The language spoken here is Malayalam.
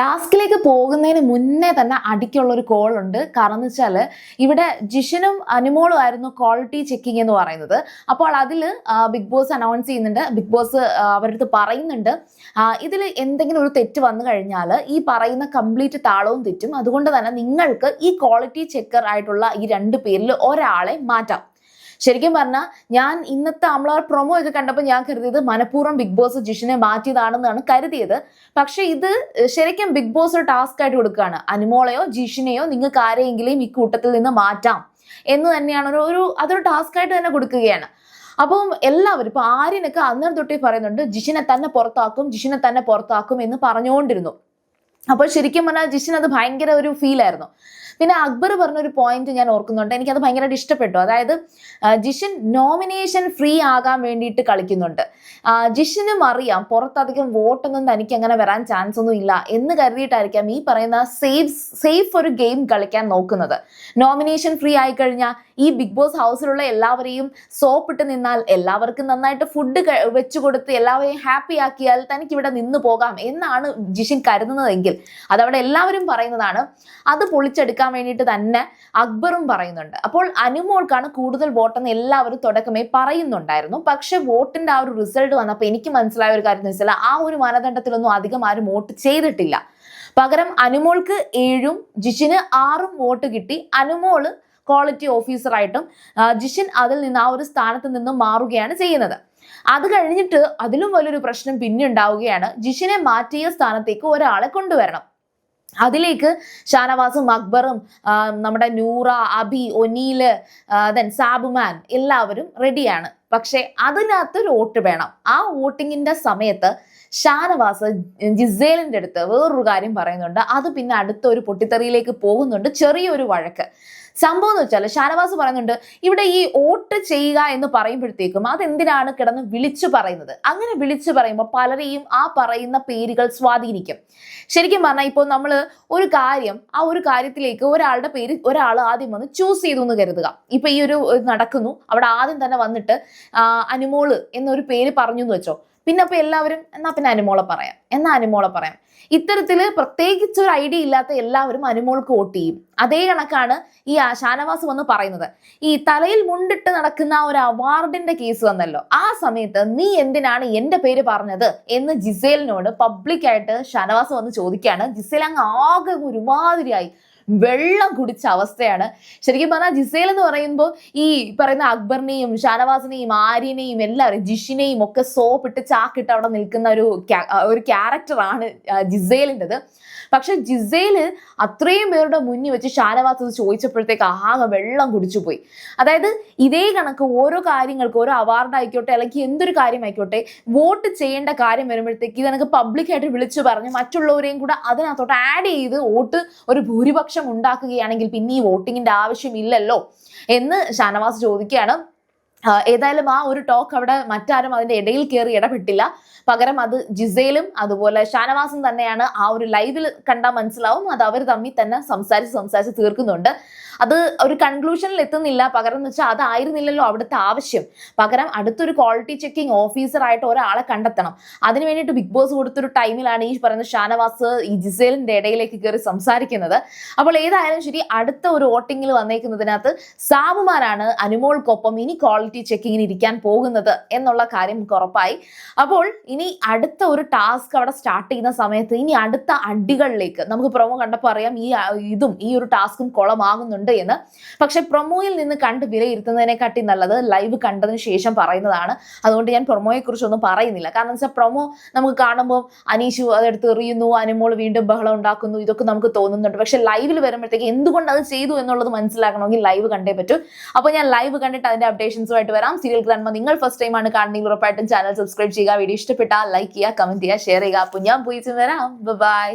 ടാസ്കിലേക്ക് പോകുന്നതിന് മുന്നേ തന്നെ അടിക്കുള്ള ഒരു കോൾ ഉണ്ട്. കാരണം എന്ന് വെച്ചാൽ ഇവിടെ ജിഷനും അനുമോളും ആയിരുന്നു ക്വാളിറ്റി ചെക്കിംഗ് എന്ന് പറയുന്നത്. അപ്പോൾ അതിൽ ബിഗ് ബോസ് അനൗൺസ് ചെയ്യുന്നുണ്ട്, ബിഗ് ബോസ് അവരുടെ അടുത്ത് പറയുന്നുണ്ട്, ഇതിൽ എന്തെങ്കിലും ഒരു തെറ്റ് വന്നു കഴിഞ്ഞാൽ ഈ പറയുന്ന കംപ്ലീറ്റ് താളവും തെറ്റും. അതുകൊണ്ട് തന്നെ നിങ്ങൾക്ക് ഈ ക്വാളിറ്റി ചെക്കർ ആയിട്ടുള്ള ഈ 2 പേരിൽ ഒരാളെ മാറ്റാം. ശരിക്കും പറഞ്ഞാൽ ഞാൻ ഇന്നത്തെ നമ്മളെ പ്രൊമോ ഒക്കെ കണ്ടപ്പോൾ ഞാൻ കരുതിയത് മനഃപൂർവ്വം ബിഗ് ബോസ് ജിഷിനെ മാറ്റിയതാണെന്നാണ് കരുതിയത്. പക്ഷെ ഇത് ശരിക്കും ബിഗ് ബോസ് ഒരു ടാസ്ക് ആയിട്ട് കൊടുക്കുകയാണ്. അനുമോളെയോ ജിഷിനെയോ നിങ്ങൾക്ക് ആരെയെങ്കിലും ഈ കൂട്ടത്തിൽ നിന്ന് മാറ്റാം എന്ന് തന്നെയാണ് അതൊരു ടാസ്ക് ആയിട്ട് തന്നെ കൊടുക്കുകയാണ്. അപ്പം എല്ലാവരും ഇപ്പൊ ആര്യനൊക്കെ അന്നേരം തൊട്ടേ പറയുന്നുണ്ട് ജിഷിനെ തന്നെ പുറത്താക്കും എന്ന് പറഞ്ഞുകൊണ്ടിരുന്നു. അപ്പോൾ ശരിക്കും പറഞ്ഞാൽ ജിഷിന് അത് ഭയങ്കര ഒരു ഫീലായിരുന്നു. പിന്നെ അക്ബർ പറഞ്ഞൊരു പോയിന്റ് ഞാൻ ഓർക്കുന്നുണ്ട്, എനിക്കത് ഭയങ്കരമായിട്ട് ഇഷ്ടപ്പെട്ടു. അതായത് ജിഷിൻ നോമിനേഷൻ ഫ്രീ ആകാൻ വേണ്ടിയിട്ട് കളിക്കുന്നുണ്ട്. ജിഷിനും അറിയാം പുറത്തധികം വോട്ടൊന്നും തനിക്ക് അങ്ങനെ വരാൻ ചാൻസ് ഒന്നും ഇല്ല എന്ന് കരുതിയിട്ടായിരിക്കാം ഈ പറയുന്ന സേഫ് ഒരു ഗെയിം കളിക്കാൻ നോക്കുന്നത്. നോമിനേഷൻ ഫ്രീ ആയി കഴിഞ്ഞാൽ ഈ ബിഗ് ബോസ് ഹൗസിലുള്ള എല്ലാവരെയും സോപ്പിട്ട് നിന്നാൽ, എല്ലാവർക്കും നന്നായിട്ട് ഫുഡ് വെച്ചു കൊടുത്ത് എല്ലാവരെയും ഹാപ്പി ആക്കിയാൽ തനിക്ക് ഇവിടെ നിന്ന് പോകാം എന്നാണ് ജിഷിൻ കരുതുന്നതെങ്കിൽ, അതവിടെ എല്ലാവരും പറയുന്നതാണ്, അത് പൊളിച്ചെടുക്കാൻ വേണ്ടിയിട്ട് തന്നെ അക്ബറും പറയുന്നുണ്ട്. അപ്പോൾ അനുമോൾക്കാണ് കൂടുതൽ വോട്ടെന്ന് എല്ലാവരും തുടക്കമേ പറയുന്നുണ്ടായിരുന്നു. പക്ഷെ വോട്ടിന്റെ ആ ഒരു റിസൾട്ട് വന്നപ്പോൾ എനിക്ക് മനസ്സിലായ ഒരു കാര്യം എന്ന് വെച്ചാൽ ആ ഒരു മാനദണ്ഡത്തിലൊന്നും അധികം ആരും വോട്ട് ചെയ്തിട്ടില്ല. പകരം അനുമോൾക്ക് 7ഉം ജിഷിന് 6ഉം വോട്ട് കിട്ടി. അനുമോള് ക്വാളിറ്റി ഓഫീസറായിട്ടും ജിഷിൻ അതിൽ നിന്ന് ആ ഒരു സ്ഥാനത്ത് നിന്നും മാറുകയാണ് ചെയ്യുന്നത്. അത് കഴിഞ്ഞിട്ട് അതിലും വലിയൊരു പ്രശ്നം പിന്നെ ഉണ്ടാവുകയാണ്. ജിഷിനെ മാറ്റിയ സ്ഥാനത്തേക്ക് ഒരാളെ കൊണ്ടുവരണം. അതിലേക്ക് ഷാനവാസും അക്ബറും നമ്മുടെ നൂറ, അബി, ഒനീല്, സാബുമാൻ എല്ലാവരും റെഡിയാണ്. പക്ഷെ അതിനകത്ത് ഒരു വോട്ട് വേണം. ആ വോട്ടിങ്ങിന്റെ സമയത്ത് ഷാനവാസ് ജിസേലിന്റെ അടുത്ത് വേറൊരു കാര്യം പറയുന്നുണ്ട്. അത് പിന്നെ അടുത്ത ഒരു പൊട്ടിത്തെറിയിലേക്ക് പോകുന്നുണ്ട്, ചെറിയൊരു വഴക്ക്. സംഭവം എന്ന് വെച്ചാൽ ഷാനവാസ് പറയുന്നുണ്ട്, ഇവിടെ ഈ വോട്ട് ചെയ്യുക എന്ന് പറയുമ്പോഴത്തേക്കും അതെന്തിനാണ് കിടന്ന് വിളിച്ചു പറയുന്നത്? അങ്ങനെ വിളിച്ചു പറയുമ്പോൾ പലരെയും ആ പറയുന്ന പേരുകൾ സ്വാധീനിക്കും. ശരിക്കും പറഞ്ഞാൽ ഇപ്പോൾ നമ്മൾ ഒരു കാര്യം, ആ ഒരു കാര്യത്തിലേക്ക് ഒരാളുടെ പേര് ഒരാൾ ആദ്യം വന്ന് ചൂസ് ചെയ്തു എന്ന് കരുതുക. ഇപ്പൊ ഈ ഒരു നടക്കുന്നു, അവിടെ ആദ്യം തന്നെ വന്നിട്ട് അനുമോള് എന്നൊരു പേര് പറഞ്ഞു എന്ന് വെച്ചോ. പിന്നെ അപ്പൊ എല്ലാവരും പിന്നെ അനുമോളെ പറയാം. ഇത്തരത്തില് പ്രത്യേകിച്ച് ഒരു ഐഡിയ ഇല്ലാത്ത എല്ലാവരും അനുമോൾക്ക് വോട്ട് ചെയ്യും. അതേ കണക്കാണ് ഈ ഷാനവാസ് വന്ന് പറയുന്നത്. ഈ തലയിൽ മുണ്ടിട്ട് നടക്കുന്ന ഒരു അവാർഡിന്റെ കേസ് വന്നല്ലോ, ആ സമയത്ത് നീ എന്തിനാണ് എന്റെ പേര് പറഞ്ഞത് എന്ന് ജിസേലിനോട് പബ്ലിക്കായിട്ട് ഷാനവാസ് വന്ന് ചോദിക്കുകയാണ്. ജിസേൽ അങ്ങ് ആകെ ഒരുമാതിരിയായി വെള്ളം കുടിച്ച അവസ്ഥയാണ്. ശരിക്കും പറഞ്ഞാൽ ജിസേൽ എന്ന് പറയുമ്പോൾ ഈ പറയുന്ന അക്ബറിനെയും ഷാനവാസിനെയും ആര്യനെയും എല്ലാവരും ജിഷിനെയും ഒക്കെ സോപ്പിട്ട് ചാക്കിട്ട് അവിടെ നിൽക്കുന്ന ഒരു ക്യാരക്ടറാണ് ജിസേലിൻ്റെത്. പക്ഷെ ജിസേല് അത്രയും പേരുടെ മുന്നിൽ വെച്ച് ഷാനവാസ് ചോദിച്ചപ്പോഴത്തേക്ക് ആകെ വെള്ളം കുടിച്ചു പോയി. അതായത് ഇതേ കണക്ക് ഓരോ കാര്യങ്ങൾക്ക്, ഓരോ അവാർഡ് ആയിക്കോട്ടെ അല്ലെങ്കിൽ എന്തൊരു കാര്യം ആയിക്കോട്ടെ, വോട്ട് ചെയ്യേണ്ട കാര്യം വരുമ്പോഴത്തേക്ക് ഇതെനിക്ക് പബ്ലിക്കായിട്ട് വിളിച്ചു പറഞ്ഞ് മറ്റുള്ളവരെയും കൂടെ അതിനകത്തോട്ട് ആഡ് ചെയ്ത് വോട്ട് ഒരു ഭൂരിപക്ഷം ഉണ്ടാക്കുകയാണെങ്കിൽ പിന്നെ ഈ വോട്ടിങ്ങിന്റെ ആവശ്യമില്ലല്ലോ എന്ന് ഷാനവാസ് ചോദിക്കുകയാണ്. ഏതായാലും ആ ഒരു ടോക്ക് അവിടെ മറ്റാരും അതിന്റെ ഇടയിൽ കയറി ഇടപെട്ടില്ല. പകരം അത് ജിസേലും അതുപോലെ ഷാനവാസും തന്നെയാണ്. ആ ഒരു ലൈവിൽ കണ്ടാൽ മനസ്സിലാവും അത് അവർ തമ്മിൽ തന്നെ സംസാരിച്ച് തീർക്കുന്നുണ്ട്. അത് ഒരു കൺക്ലൂഷനിൽ എത്തുന്നില്ല. പകരം എന്ന് വെച്ചാൽ അതായിരുന്നില്ലല്ലോ അവിടുത്തെ ആവശ്യം. പകരം അടുത്തൊരു ക്വാളിറ്റി ചെക്കിംഗ് ഓഫീസർ ആയിട്ട് ഒരാളെ കണ്ടെത്തണം. അതിന് വേണ്ടിയിട്ട് ബിഗ് ബോസ് കൊടുത്തൊരു ടൈമിലാണ് ഈ പറയുന്ന ഷാനവാസ് ഈ ജിസേലിന്റെ ഇടയിലേക്ക് കയറി സംസാരിക്കുന്നത്. അപ്പോൾ ഏതായാലും ശരി, അടുത്ത ഒരു വോട്ടിങ്ങിൽ വന്നേക്കുന്നതിനകത്ത് സാബുമാനാണ് അനുമോൾക്കൊപ്പം ഇനി ക്വാളിറ്റി ചെക്കിങ്ങിന് ഇരിക്കാൻ പോകുന്നത് എന്നുള്ള കാര്യം നമുക്ക് ഉറപ്പായി. അപ്പോൾ ഇനി അടുത്ത ഒരു ടാസ്ക് അവിടെ സ്റ്റാർട്ട് ചെയ്യുന്ന സമയത്ത് ഇനി അടുത്ത അടികളിലേക്ക് നമുക്ക് പ്രൊമോ കണ്ടപ്പോൾ അറിയാം ഈ ഒരു ടാസ്കും കുളമാകുന്നുണ്ട് എന്ന്. പക്ഷെ പ്രൊമോയിൽ നിന്ന് കണ്ട് വിലയിരുത്തുന്നതിനെക്കാട്ടി നല്ലത് ലൈവ് കണ്ടതിന് ശേഷം പറയുന്നതാണ്. അതുകൊണ്ട് ഞാൻ പ്രൊമോയെ കുറിച്ചൊന്നും പറയുന്നില്ല. കാരണം വെച്ചാൽ പ്രൊമോ നമുക്ക് കാണുമ്പോൾ അനീഷു അതെടുത്ത് എറിയുന്നു, അനുമോൾ വീണ്ടും ബഹളം ഉണ്ടാക്കുന്നു, ഇതൊക്കെ നമുക്ക് തോന്നുന്നുണ്ട്. പക്ഷെ ലൈവിൽ വരുമ്പോഴത്തേക്ക് എന്തുകൊണ്ട് അത് ചെയ്തു എന്നുള്ളത് മനസ്സിലാക്കണമെങ്കിൽ ലൈവ് കണ്ടേ പറ്റൂ. അപ്പോൾ ഞാൻ ലൈവ് കണ്ടിട്ട് അതിന്റെ അപ്ഡേഷൻസുമായിട്ട് വരാം. സീരിയൽ ഗ്രാൻഡ്മ നിങ്ങൾ ഫസ്റ്റ് ടൈം ആണ് കാണുന്നെങ്കിൽ ഉറപ്പായിട്ടും ചാനൽ സബ്സ്ക്രൈബ് ചെയ്യുക, വീഡിയോ ഇഷ്ടപ്പെട്ടാൽ ലൈക്ക് ചെയ്യുക, കമന്റ് ചെയ്യുക, ഷെയർ ചെയ്യുക. അപ്പോൾ ഞാൻ പോയി വരാം. ബൈ.